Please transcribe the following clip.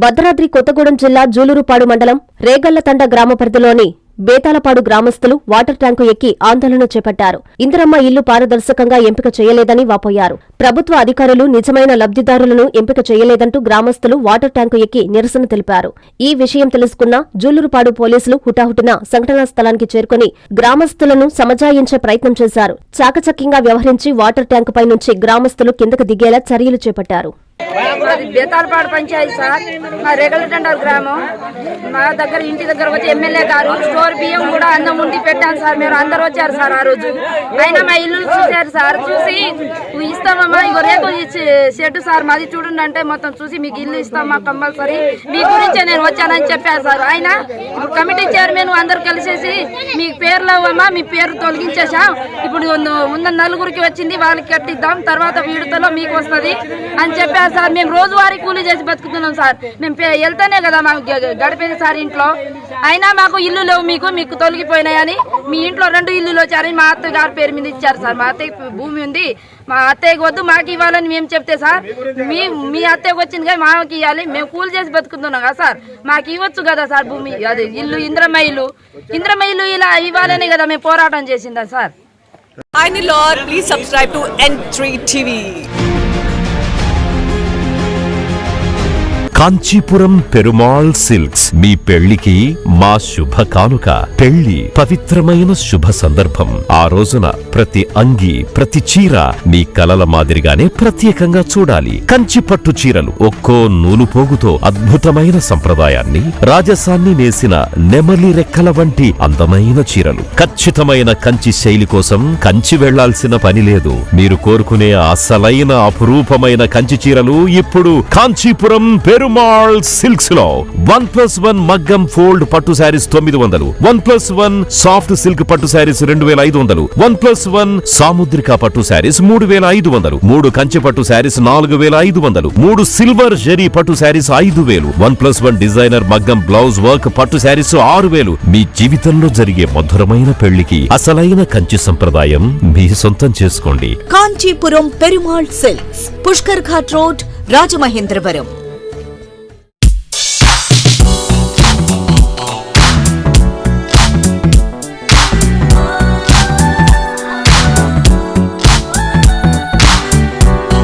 భద్రాద్రి కొత్తగూడెం జిల్లా జూలూరుపాడు మండలం రేగళ్లతండ గ్రామ పరిధిలోని బేతాలపాడు గ్రామస్తులు వాటర్ ట్యాంకు ఎక్కి ఆందోళన చేపట్టారు. ఇందిరమ్మ ఇల్లు పారదర్శకంగా ఎంపిక చేయలేదని వాపోయారు. ప్రభుత్వ అధికారులు నిజమైన లబ్ధిదారులను ఎంపిక చేయలేదంటూ గ్రామస్తులు వాటర్ ట్యాంకు ఎక్కి నిరసన తెలిపారు. ఈ విషయం తెలుసుకున్న జూలూరుపాడు పోలీసులు హుటాహుటిన సంఘటనా స్థలానికి చేరుకుని గ్రామస్తులను సమజాయించే ప్రయత్నం చేశారు. చాకచక్యంగా వ్యవహరించి వాటర్ ట్యాంకుపై నుంచి గ్రామస్తులు కిందకు దిగేలా చర్యలు చేపట్టారు. బేతాలపాడు పంచాయతీ సార్, మా రేగళ్లతండ గ్రామం. మా దగ్గర ఇంటి దగ్గర వచ్చి ఎమ్మెల్యే గారు స్టోర్ బియ్యం కూడా అన్నం ఉండి పెట్టాను సార్. మీరు అందరు వచ్చారు సార్ ఆ రోజు. అయినా మా ఇల్లు చూశారు సార్. చూసి ఇస్తామమ్మా, ఇగో రేపు షెడ్ సార్ మాది చూడండి అంటే మొత్తం చూసి మీకు ఇల్లు ఇస్తామా కంపల్సరీ, మీ గురించే నేను వచ్చానని చెప్పారు సార్. ఆయన కమిటీ చైర్మన్ అందరు కలిసేసి మీ పేర్లు అవ్వమ్మా, మీ పేరు తొలగించేసాం, ఇప్పుడు ఉన్న నలుగురికి వచ్చింది వాళ్ళకి కట్టిద్దాం, తర్వాత వీడుతలో మీకు వస్తుంది అని చెప్పారు సార్. మేము రోజువారీ కూలీ చేసి బతుకుతున్నాం సార్. మేము వెళ్తానే కదా మాకు గడిపేది సార్ ఇంట్లో. అయినా మాకు ఇల్లు లేవు, మీకు తొలగిపోయినాయని మీ ఇంట్లో 2 ఇల్లులు వచ్చారని మా అత్తయ్య గారి పేరు మీద ఇచ్చారు సార్. మా అత్తయ్య భూమి ఉంది, మా అత్తయ్యకి వద్దు మాకు ఇవ్వాలని మేము చెప్తే సార్, మీ అత్తయ్యకి వచ్చింది కదా మాకు ఇవ్వాలి, మేము కూలి చేసి బతుకుతున్నాం కదా సార్, మాకు ఇవ్వచ్చు కదా సార్ భూమి, అది ఇల్లు ఇందిరమ్మ ఇల్లు ఇలా ఇవ్వాలని కదా మేము పోరాటం చేసిందా sir. Please subscribe to N3 TV. Kanchipuram Perumal silks మీ పెళ్లికి మా శుభ కానుక. పెళ్లి పవిత్రమైన శుభ సందర్భం. ఆ రోజున ప్రతి అంగి, ప్రతి చీర మీ కలల మాదిరిగానే ప్రత్యేకంగా చూడాలి. కంచి పట్టు చీరలు ఒక్కో నూలు పోగుతో అద్భుతమైన సంప్రదాయాన్ని, రాజసాన్ని నేసిన నెమలి రెక్కల వంటి అందమైన చీరలు. ఖచ్చితమైన కంచి శైలి కోసం కంచి వెళ్లాల్సిన పని లేదు. మీరు కోరుకునే అసలైన అపురూపమైన కంచి చీరలు ఇప్పుడు కాంచీపురం పెరుమాళ్ సిల్క్స్ లో 1+1 మగ్గం ఫోల్డ్ పట్టు శారీస్ 900, 1+1 సాఫ్ట్ సిల్క్ పట్టు శారీస్ 2500, 1+1 సాముద్రిక పట్టు శారీస్ 3500, 3 కంచి పట్టు శారీస్ 4500, 3 సిల్వర్ జరీ పట్టు శారీస్ 5000, 1+1 డిజైనర్ మగ్గం బ్లౌజ్ వర్క్ పట్టు శారీస్ 6000. మీ జీవితంలో జరిగే మధురమైన పెళ్లికి అసలైన కంచి సంప్రదాయం మీ సొంతం చేసుకోండి. Kanchipuram Perumal silks, Pushkar ghat road, Rajamahendravaram.